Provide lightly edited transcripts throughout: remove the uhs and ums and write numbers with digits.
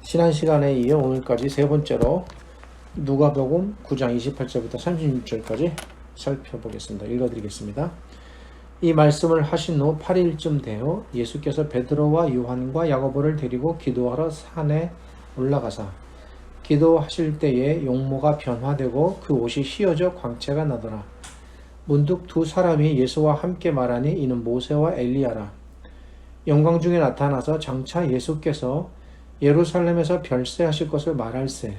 지난 시간에 이어 오늘까지 세 번째로 누가복음 9장 28절부터 36절까지 살펴보겠습니다. 읽어드리겠습니다. 이 말씀을 하신 후 8일쯤 되어 예수께서 베드로와 요한과 야고보를 데리고 기도하러 산에 올라가사 기도하실 때에 용모가 변화되고 그 옷이 휘어져 광채가 나더라. 문득 두 사람이 예수와 함께 말하니 이는 모세와 엘리야라. 영광 중에 나타나서 장차 예수께서 예루살렘에서 별세하실 것을 말할세.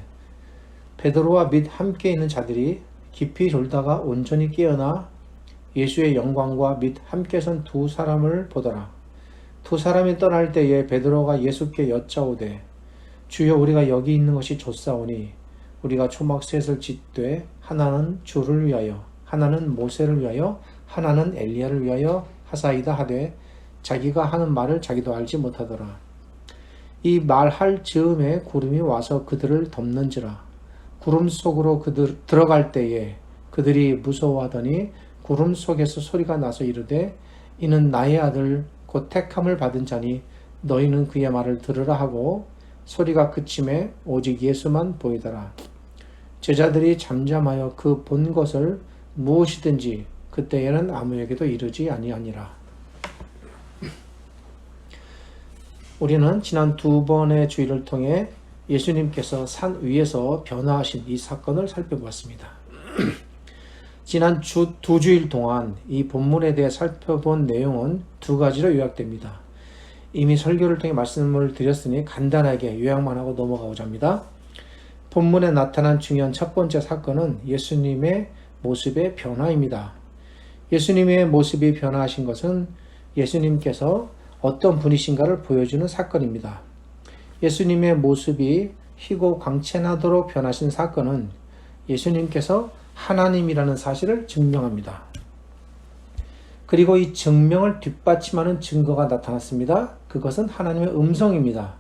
베드로와 및 함께 있는 자들이 깊이 졸다가 온전히 깨어나 예수의 영광과 및 함께 선 두 사람을 보더라. 두 사람이 떠날 때에 베드로가 예수께 여짜오되 주여 우리가 여기 있는 것이 좋사오니 우리가 초막셋을 짓되 하나는 주를 위하여 하나는 모세를 위하여 하나는 엘리야를 위하여 하사이다 하되 자기가 하는 말을 자기도 알지 못하더라. 이 말할 즈음에 구름이 와서 그들을 덮는지라. 구름 속으로 그들 들어갈 때에 그들이 무서워하더니 구름 속에서 소리가 나서 이르되 이는 나의 아들 곧 택함을 받은 자니 너희는 그의 말을 들으라 하고 소리가 그침에 오직 예수만 보이더라. 제자들이 잠잠하여 그 본 것을 무엇이든지 그때에는 아무에게도 이르지 아니하니라. 우리는 지난 두 번의 주일을 통해 예수님께서 산 위에서 변화하신 이 사건을 살펴보았습니다. 지난 두 주일 동안 이 본문에 대해 살펴본 내용은 두 가지로 요약됩니다. 이미 설교를 통해 말씀을 드렸으니 간단하게 요약만 하고 넘어가고자 합니다. 본문에 나타난 중요한 첫 번째 사건은 예수님의 모습의 변화입니다. 예수님의 모습이 변화하신 것은 예수님께서 어떤 분이신가를 보여주는 사건입니다. 예수님의 모습이 희고 광채나도록 변하신 사건은 예수님께서 하나님이라는 사실을 증명합니다. 그리고 이 증명을 뒷받침하는 증거가 나타났습니다. 그것은 하나님의 음성입니다.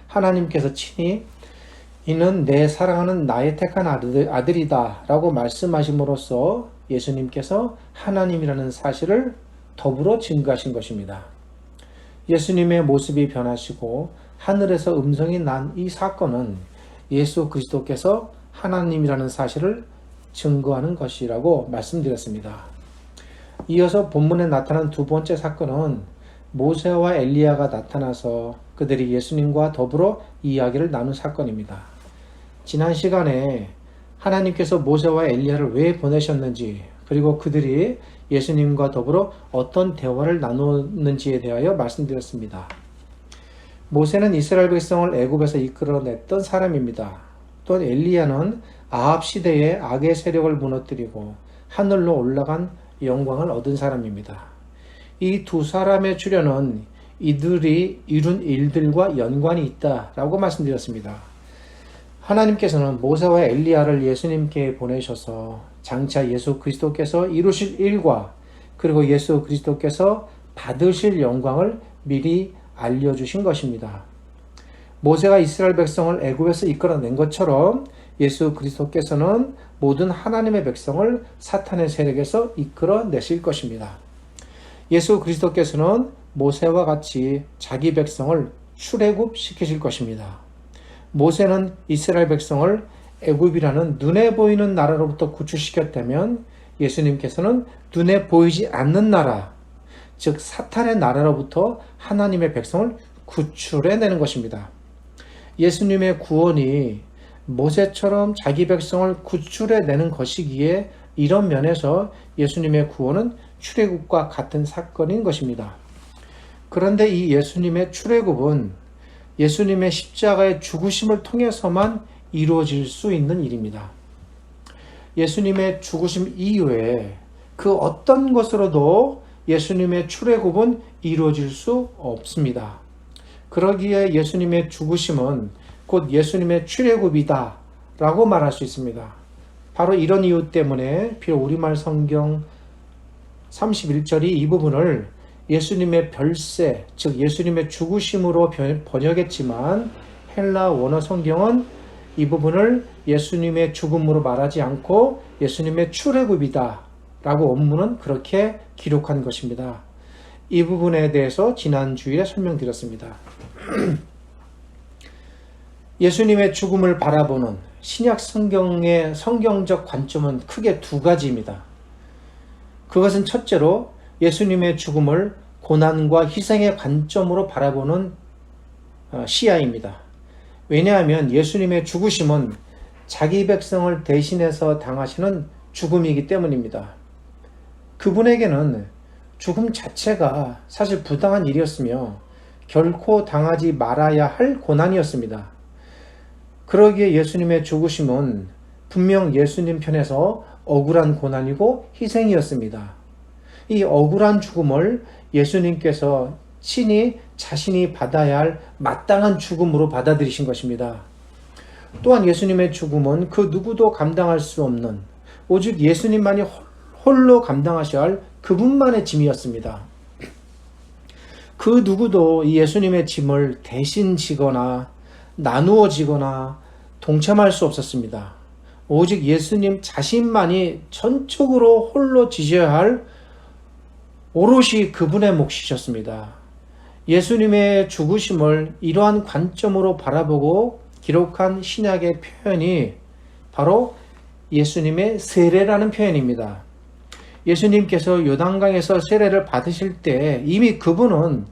하나님께서 친히 이는 내 사랑하는 나의 택한 아들이다 라고 말씀하심으로써 예수님께서 하나님이라는 사실을 더불어 증거하신 것입니다. 예수님의 모습이 변하시고 하늘에서 음성이 난 이 사건은 예수 그리스도께서 하나님이라는 사실을 증거하는 것이라고 말씀드렸습니다. 이어서 본문에 나타난 두 번째 사건은 모세와 엘리야가 나타나서 그들이 예수님과 더불어 이야기를 나눈 사건입니다. 지난 시간에 하나님께서 모세와 엘리야를 왜 보내셨는지 그리고 그들이 예수님과 더불어 어떤 대화를 나누는지에 대하여 말씀드렸습니다. 모세는 이스라엘 백성을 애굽에서 이끌어냈던 사람입니다. 또 엘리야는 아합 시대의 악의 세력을 무너뜨리고 하늘로 올라간 영광을 얻은 사람입니다. 이 두 사람의 출현은 이들이 이룬 일들과 연관이 있다라고 말씀드렸습니다. 하나님께서는 모세와 엘리야를 예수님께 보내셔서 장차 예수 그리스도께서 이루실 일과 그리고 예수 그리스도께서 받으실 영광을 미리 알려주신 것입니다. 모세가 이스라엘 백성을 애굽에서 이끌어낸 것처럼 예수 그리스도께서는 모든 하나님의 백성을 사탄의 세력에서 이끌어내실 것입니다. 예수 그리스도께서는 모세와 같이 자기 백성을 출애굽시키실 것입니다. 모세는 이스라엘 백성을 애굽이라는 눈에 보이는 나라로부터 구출시켰다면 예수님께서는 눈에 보이지 않는 나라, 즉 사탄의 나라로부터 하나님의 백성을 구출해내는 것입니다. 예수님의 구원이 모세처럼 자기 백성을 구출해내는 것이기에 이런 면에서 예수님의 구원은 출애굽과 같은 사건인 것입니다. 그런데 이 예수님의 출애굽은 예수님의 십자가의 죽으심을 통해서만 이루어질 수 있는 일입니다. 예수님의 죽으심 이후에 그 어떤 것으로도 예수님의 출애굽은 이루어질 수 없습니다. 그러기에 예수님의 죽으심은 곧 예수님의 출애굽이다 라고 말할 수 있습니다. 바로 이런 이유 때문에 비록 우리말 성경 31절이 이 부분을 예수님의 별세, 즉 예수님의 죽으심으로 번역했지만 헬라 원어 성경은 이 부분을 예수님의 죽음으로 말하지 않고 예수님의 출애굽이다 라고 원문은 그렇게 기록한 것입니다. 이 부분에 대해서 지난 주일에 설명드렸습니다. 예수님의 죽음을 바라보는 신약 성경의 성경적 관점은 크게 두 가지입니다. 그것은 첫째로 예수님의 죽음을 고난과 희생의 관점으로 바라보는 시야입니다. 왜냐하면 예수님의 죽으심은 자기 백성을 대신해서 당하시는 죽음이기 때문입니다. 그분에게는 죽음 자체가 사실 부당한 일이었으며 결코 당하지 말아야 할 고난이었습니다. 그러기에 예수님의 죽으심은 분명 예수님 편에서 억울한 고난이고 희생이었습니다. 이 억울한 죽음을 예수님께서 친히 자신이 받아야 할 마땅한 죽음으로 받아들이신 것입니다. 또한 예수님의 죽음은 그 누구도 감당할 수 없는 오직 예수님만이 홀로 감당하셔야 할 그분만의 짐이었습니다. 그 누구도 이 예수님의 짐을 대신 지거나 나누어 지거나 동참할 수 없었습니다. 오직 예수님 자신만이 전적으로 홀로 지셔야 할 오롯이 그분의 몫이셨습니다. 예수님의 죽으심을 이러한 관점으로 바라보고 기록한 신약의 표현이 바로 예수님의 세례라는 표현입니다. 예수님께서 요단강에서 세례를 받으실 때 이미 그분은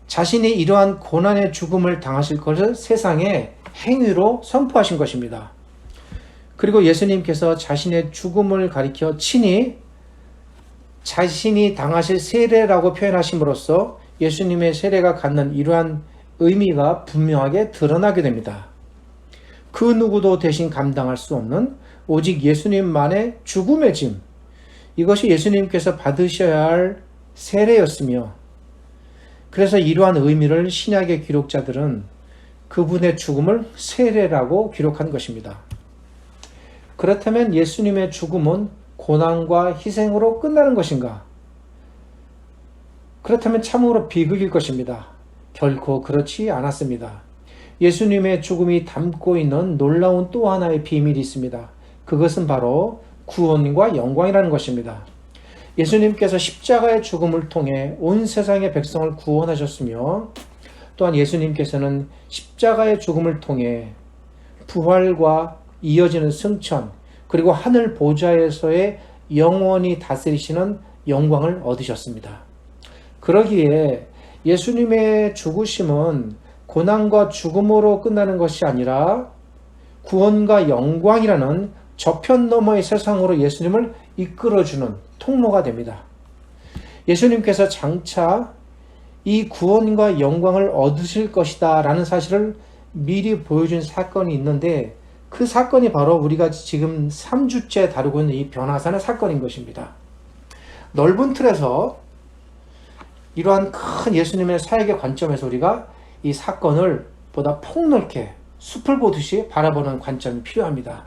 자신이 이러한 고난의 죽음을 당하실 것을 세상에 행위로 선포하신 것입니다. 그리고 예수님께서 자신의 죽음을 가리켜 친히 자신이 당하실 세례라고 표현하심으로써 예수님의 세례가 갖는 이러한 의미가 분명하게 드러나게 됩니다. 그 누구도 대신 감당할 수 없는 오직 예수님만의 죽음의 짐, 이것이 예수님께서 받으셔야 할 세례였으며, 그래서 이러한 의미를 신약의 기록자들은 그분의 죽음을 세례라고 기록한 것입니다. 그렇다면 예수님의 죽음은 고난과 희생으로 끝나는 것인가? 그렇다면 참으로 비극일 것입니다. 결코 그렇지 않았습니다. 예수님의 죽음이 담고 있는 놀라운 또 하나의 비밀이 있습니다. 그것은 바로 구원과 영광이라는 것입니다. 예수님께서 십자가의 죽음을 통해 온 세상의 백성을 구원하셨으며, 또한 예수님께서는 십자가의 죽음을 통해 부활과 이어지는 승천, 그리고 하늘 보좌에서의 영원히 다스리시는 영광을 얻으셨습니다. 그러기에 예수님의 죽으심은 고난과 죽음으로 끝나는 것이 아니라 구원과 영광이라는 저편 너머의 세상으로 예수님을 이끌어주는 통로가 됩니다. 예수님께서 장차 이 구원과 영광을 얻으실 것이다 라는 사실을 미리 보여준 사건이 있는데, 그 사건이 바로 우리가 지금 3주째 다루고 있는 이 변화산의 사건인 것입니다. 넓은 틀에서 이러한 큰 예수님의 사역의 관점에서 우리가 이 사건을 보다 폭넓게 숲을 보듯이 바라보는 관점이 필요합니다.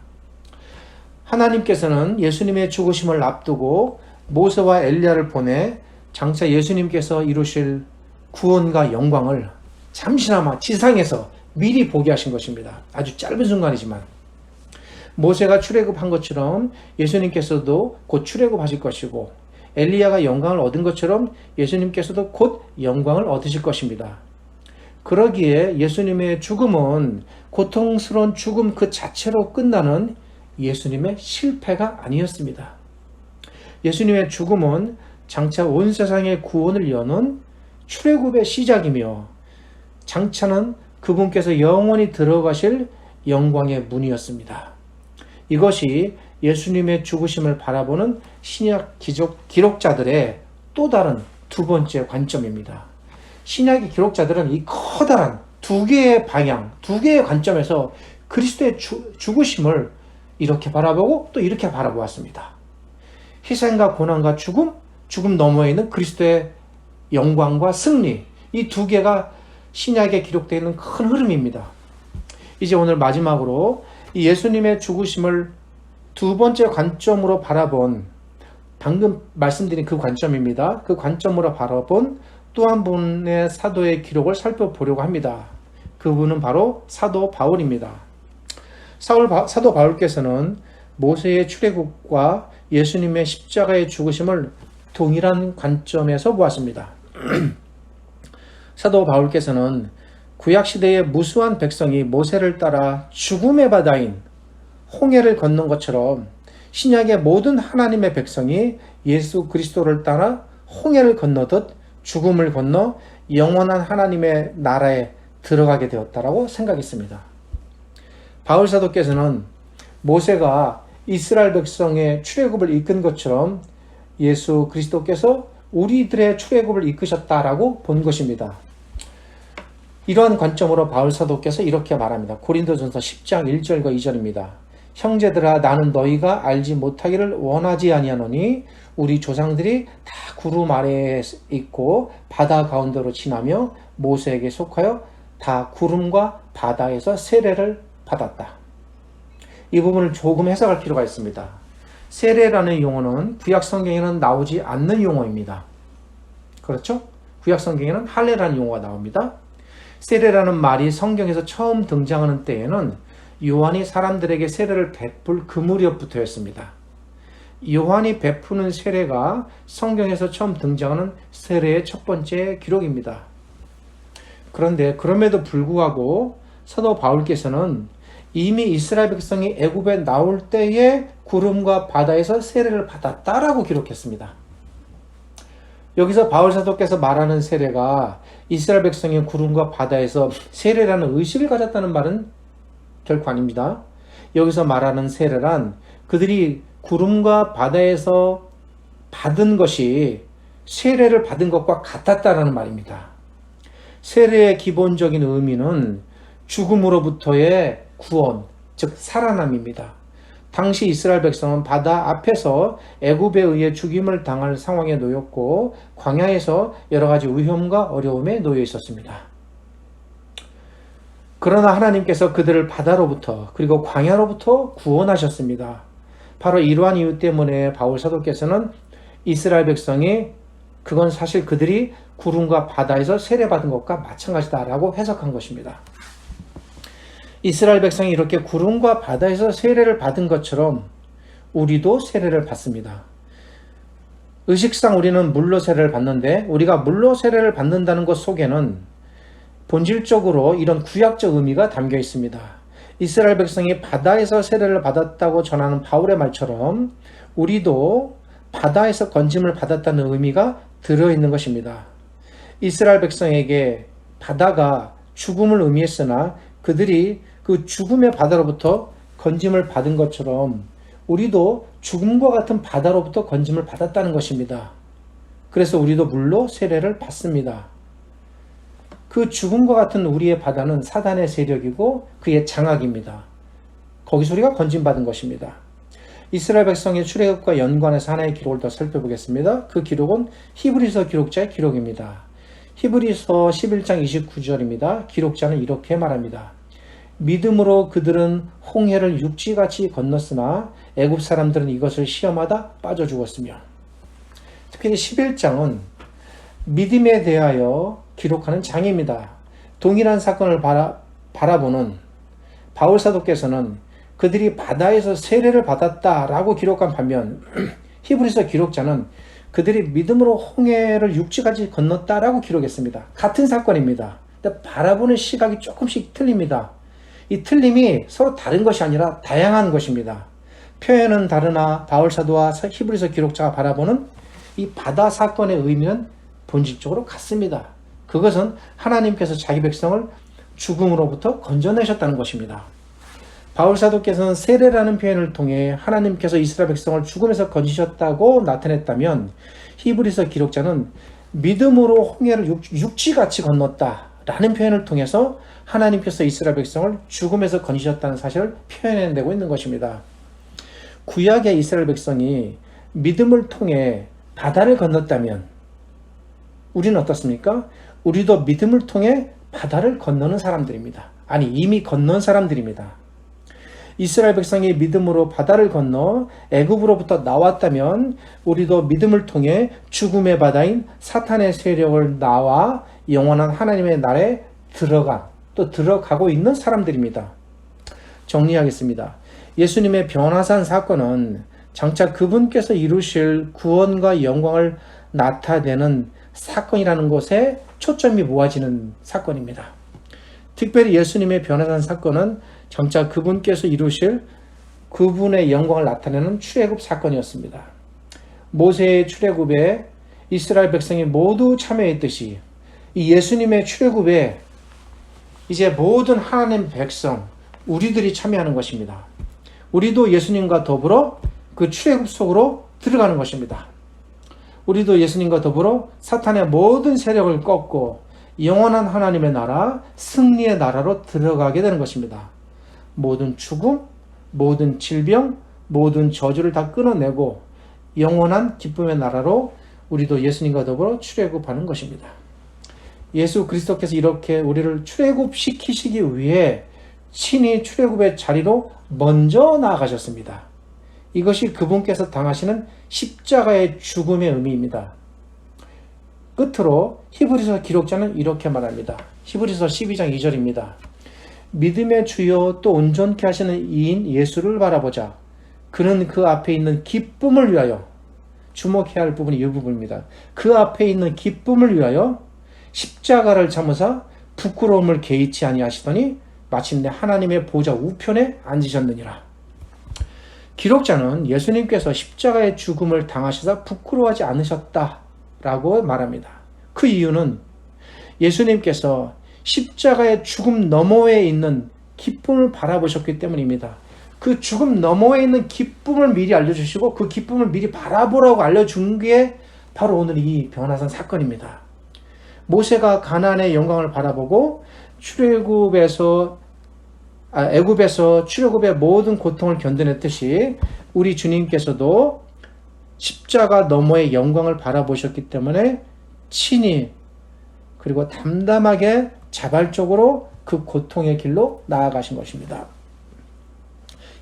하나님께서는 예수님의 죽으심을 앞두고 모세와 엘리야를 보내 장차 예수님께서 이루실 구원과 영광을 잠시나마 지상에서 미리 보게 하신 것입니다. 아주 짧은 순간이지만 모세가 출애굽한 것처럼 예수님께서도 곧 출애굽하실 것이고, 엘리야가 영광을 얻은 것처럼 예수님께서도 곧 영광을 얻으실 것입니다. 그러기에 예수님의 죽음은 고통스러운 죽음 그 자체로 끝나는 예수님의 실패가 아니었습니다. 예수님의 죽음은 장차 온 세상의 구원을 여는 출애굽의 시작이며, 장차는 그분께서 영원히 들어가실 영광의 문이었습니다. 이것이 예수님의 죽으심을 바라보는 신약 기록자들의 또 다른 두 번째 관점입니다. 신약의 기록자들은 이 커다란 두 개의 방향, 두 개의 관점에서 그리스도의 죽으심을 이렇게 바라보고 또 이렇게 바라보았습니다. 희생과 고난과 죽음, 죽음 너머에 있는 그리스도의 영광과 승리, 이 두 개가 신약에 기록되어 있는 큰 흐름입니다. 이제 오늘 마지막으로 이 예수님의 죽으심을 두 번째 관점으로 바라본, 방금 말씀드린 그 관점입니다. 그 관점으로 바라본 또 한 분의 사도의 기록을 살펴보려고 합니다. 그분은 바로 사도 바울입니다. 사도 바울께서는 모세의 출애굽과 예수님의 십자가의 죽으심을 동일한 관점에서 보았습니다. 사도 바울께서는 구약시대의 무수한 백성이 모세를 따라 죽음의 바다인 홍해를 건넌 것처럼 신약의 모든 하나님의 백성이 예수 그리스도를 따라 홍해를 건너듯 죽음을 건너 영원한 하나님의 나라에 들어가게 되었다라고 생각했습니다. 바울 사도께서는 모세가 이스라엘 백성의 출애굽을 이끈 것처럼 예수 그리스도께서 우리들의 출애굽을 이끄셨다라고 본 것입니다. 이러한 관점으로 바울 사도께서 이렇게 말합니다. 고린도전서 10장 1절과 2절입니다. 형제들아 나는 너희가 알지 못하기를 원하지 아니하노니 우리 조상들이 다 구름 아래에 있고 바다 가운데로 지나며 모세에게 속하여 다 구름과 바다에서 세례를 받았다. 이 부분을 조금 해석할 필요가 있습니다. 세례라는 용어는 구약 성경에는 나오지 않는 용어입니다. 그렇죠? 구약 성경에는 할례라는 용어가 나옵니다. 세례라는 말이 성경에서 처음 등장하는 때에는 요한이 사람들에게 세례를 베풀 그 무렵부터였습니다. 요한이 베푸는 세례가 성경에서 처음 등장하는 세례의 첫 번째 기록입니다. 그런데 그럼에도 불구하고 사도 바울께서는 이미 이스라엘 백성이 애굽에 나올 때에 구름과 바다에서 세례를 받았다라고 기록했습니다. 여기서 바울 사도께서 말하는 세례가 이스라엘 백성이 구름과 바다에서 세례라는 의식을 가졌다는 말은 결코 아닙니다. 여기서 말하는 세례란 그들이 구름과 바다에서 받은 것이 세례를 받은 것과 같았다라는 말입니다. 세례의 기본적인 의미는 죽음으로부터의 구원, 즉 살아남입니다. 당시 이스라엘 백성은 바다 앞에서 애굽에 의해 죽임을 당할 상황에 놓였고 광야에서 여러 가지 위험과 어려움에 놓여 있었습니다. 그러나 하나님께서 그들을 바다로부터 그리고 광야로부터 구원하셨습니다. 바로 이러한 이유 때문에 바울 사도께서는 이스라엘 백성이 그건 사실 그들이 구름과 바다에서 세례받은 것과 마찬가지다라고 해석한 것입니다. 이스라엘 백성이 이렇게 구름과 바다에서 세례를 받은 것처럼 우리도 세례를 받습니다. 의식상 우리는 물로 세례를 받는데 우리가 물로 세례를 받는다는 것 속에는 본질적으로 이런 구약적 의미가 담겨 있습니다. 이스라엘 백성이 바다에서 세례를 받았다고 전하는 바울의 말처럼 우리도 바다에서 건짐을 받았다는 의미가 들어있는 것입니다. 이스라엘 백성에게 바다가 죽음을 의미했으나 그들이 그 죽음의 바다로부터 건짐을 받은 것처럼 우리도 죽음과 같은 바다로부터 건짐을 받았다는 것입니다. 그래서 우리도 물로 세례를 받습니다. 그 죽음과 같은 우리의 바다는 사단의 세력이고 그의 장악입니다. 거기서 우리가 건짐받은 것입니다. 이스라엘 백성의 출애굽과 연관해서 하나의 기록을 더 살펴보겠습니다. 그 기록은 히브리서 기록자의 기록입니다. 히브리서 11장 29절입니다. 기록자는 이렇게 말합니다. 믿음으로 그들은 홍해를 육지같이 건넜으나 애굽 사람들은 이것을 시험하다 빠져 죽었으며. 특히 11장은 믿음에 대하여 기록하는 장입니다. 동일한 사건을 바라보는 바울 사도께서는 그들이 바다에서 세례를 받았다라고 기록한 반면 히브리서 기록자는 그들이 믿음으로 홍해를 육지까지 건넜다라고 기록했습니다. 같은 사건입니다. 근데 바라보는 시각이 조금씩 틀립니다. 이 틀림이 서로 다른 것이 아니라 다양한 것입니다. 표현은 다르나 바울 사도와 히브리서 기록자가 바라보는 이 바다 사건의 의미는 본질적으로 같습니다. 그것은 하나님께서 자기 백성을 죽음으로부터 건져내셨다는 것입니다. 바울 사도께서는 세례라는 표현을 통해 하나님께서 이스라엘 백성을 죽음에서 건지셨다고 나타냈다면 히브리서 기록자는 믿음으로 홍해를 육지같이 건넜다라는 표현을 통해서 하나님께서 이스라엘 백성을 죽음에서 건지셨다는 사실을 표현해내고 있는 것입니다. 구약의 이스라엘 백성이 믿음을 통해 바다를 건넜다면 우리는 어떻습니까? 우리도 믿음을 통해 바다를 건너는 사람들입니다. 아니, 이미 건넌 사람들입니다. 이스라엘 백성이 믿음으로 바다를 건너 애굽으로부터 나왔다면 우리도 믿음을 통해 죽음의 바다인 사탄의 세력을 나와 영원한 하나님의 나라에 또 들어가고 있는 사람들입니다. 정리하겠습니다. 예수님의 변화산 사건은 장차 그분께서 이루실 구원과 영광을 나타내는 사건이라는 것에 초점이 모아지는 사건입니다. 특별히 예수님의 변화산 사건은 장차 그분께서 이루실 그분의 영광을 나타내는 출애굽 사건이었습니다. 모세의 출애굽에 이스라엘 백성이 모두 참여했듯이 이 예수님의 출애굽에 이제 모든 하나님 백성, 우리들이 참여하는 것입니다. 우리도 예수님과 더불어 그 출애굽 속으로 들어가는 것입니다. 우리도 예수님과 더불어 사탄의 모든 세력을 꺾고 영원한 하나님의 나라, 승리의 나라로 들어가게 되는 것입니다. 모든 죽음, 모든 질병, 모든 저주를 다 끊어내고 영원한 기쁨의 나라로 우리도 예수님과 더불어 출애굽하는 것입니다. 예수 그리스도께서 이렇게 우리를 출애굽시키시기 위해 친히 출애굽의 자리로 먼저 나아가셨습니다. 이것이 그분께서 당하시는 십자가의 죽음의 의미입니다. 끝으로 히브리서 기록자는 이렇게 말합니다. 히브리서 12장 2절입니다. 믿음의 주요 또 온전케 하시는 이인 예수를 바라보자. 그는 그 앞에 있는 기쁨을 위하여, 주목해야 할 부분이 이 부분입니다. 그 앞에 있는 기쁨을 위하여 십자가를 참으사 부끄러움을 개의치 아니하시더니 마침내 하나님의 보좌 우편에 앉으셨느니라. 기록자는 예수님께서 십자가의 죽음을 당하시사 부끄러워하지 않으셨다라고 말합니다. 그 이유는 예수님께서 십자가의 죽음 너머에 있는 기쁨을 바라보셨기 때문입니다. 그 죽음 너머에 있는 기쁨을 미리 알려주시고 그 기쁨을 미리 바라보라고 알려준 게 바로 오늘 이 변화산 사건입니다. 모세가 가나안의 영광을 바라보고 애굽에서 출애굽의 모든 고통을 견뎌냈듯이 우리 주님께서도 십자가 너머의 영광을 바라보셨기 때문에 친히 그리고 담담하게 자발적으로 그 고통의 길로 나아가신 것입니다.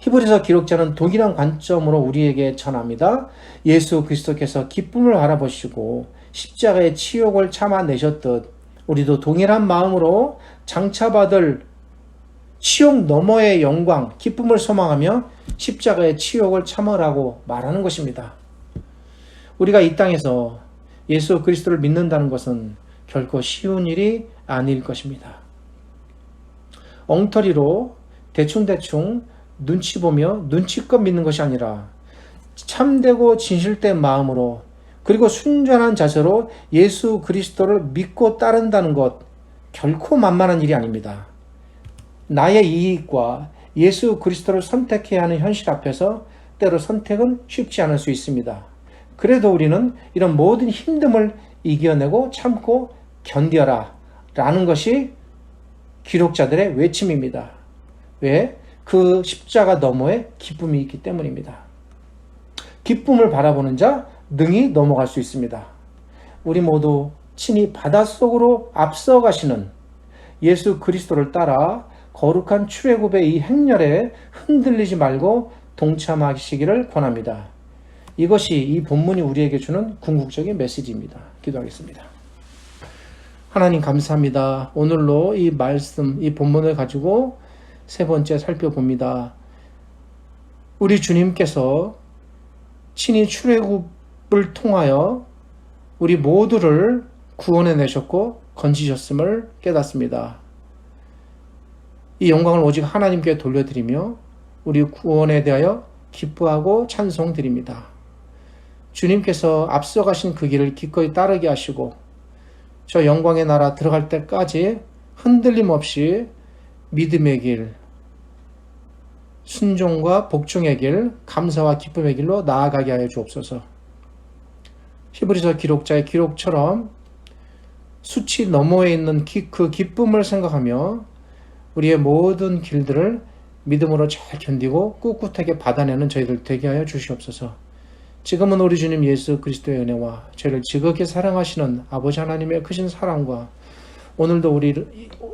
히브리서 기록자는 동일한 관점으로 우리에게 전합니다. 예수 그리스도께서 기쁨을 바라보시고 십자가의 치욕을 참아내셨듯 우리도 동일한 마음으로 장차 받을 치욕 너머의 영광, 기쁨을 소망하며 십자가의 치욕을 참으라고 말하는 것입니다. 우리가 이 땅에서 예수 그리스도를 믿는다는 것은 결코 쉬운 일이 아닐 것입니다. 엉터리로 대충대충 눈치 보며 눈치껏 믿는 것이 아니라 참되고 진실된 마음으로 그리고 순전한 자세로 예수 그리스도를 믿고 따른다는 것 결코 만만한 일이 아닙니다. 나의 이익과 예수 그리스도를 선택해야 하는 현실 앞에서 때로 선택은 쉽지 않을 수 있습니다. 그래도 우리는 이런 모든 힘듦을 이겨내고 참고 견뎌라 라는 것이 기록자들의 외침입니다. 왜? 그 십자가 너머에 기쁨이 있기 때문입니다. 기쁨을 바라보는 자 능히 넘어갈 수 있습니다. 우리 모두 친히 바닷속으로 앞서가시는 예수 그리스도를 따라 거룩한 출애굽의 이 행렬에 흔들리지 말고 동참하시기를 권합니다. 이것이 이 본문이 우리에게 주는 궁극적인 메시지입니다. 기도하겠습니다. 하나님 감사합니다. 오늘로 이 말씀, 이 본문을 가지고 세 번째 살펴봅니다. 우리 주님께서 친히 출애굽을 통하여 우리 모두를 구원해 내셨고 건지셨음을 깨닫습니다. 이 영광을 오직 하나님께 돌려드리며 우리 구원에 대하여 기뻐하고 찬송드립니다. 주님께서 앞서가신 그 길을 기꺼이 따르게 하시고 저 영광의 나라 들어갈 때까지 흔들림 없이 믿음의 길, 순종과 복종의 길, 감사와 기쁨의 길로 나아가게 하여 주옵소서. 히브리서 기록자의 기록처럼 수치 너머에 있는 그 기쁨을 생각하며 우리의 모든 길들을 믿음으로 잘 견디고 꿋꿋하게 받아내는 저희들 되게 하여 주시옵소서. 지금은 우리 주님 예수 그리스도의 은혜와 저희를 지극히 사랑하시는 아버지 하나님의 크신 사랑과 오늘도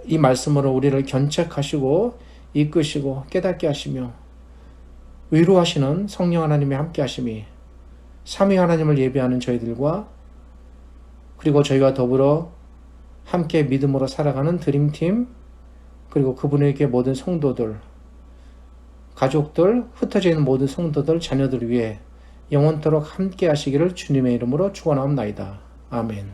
이 말씀으로 우리를 견책하시고 이끄시고 깨닫게 하시며 위로하시는 성령 하나님의 함께 하심이 삼위 하나님을 예배하는 저희들과 그리고 저희와 더불어 함께 믿음으로 살아가는 드림팀 그리고 그분에게 모든 성도들, 가족들, 흩어져 있는 모든 성도들, 자녀들 위해 영원토록 함께 하시기를 주님의 이름으로 축원하옵나이다. 아멘.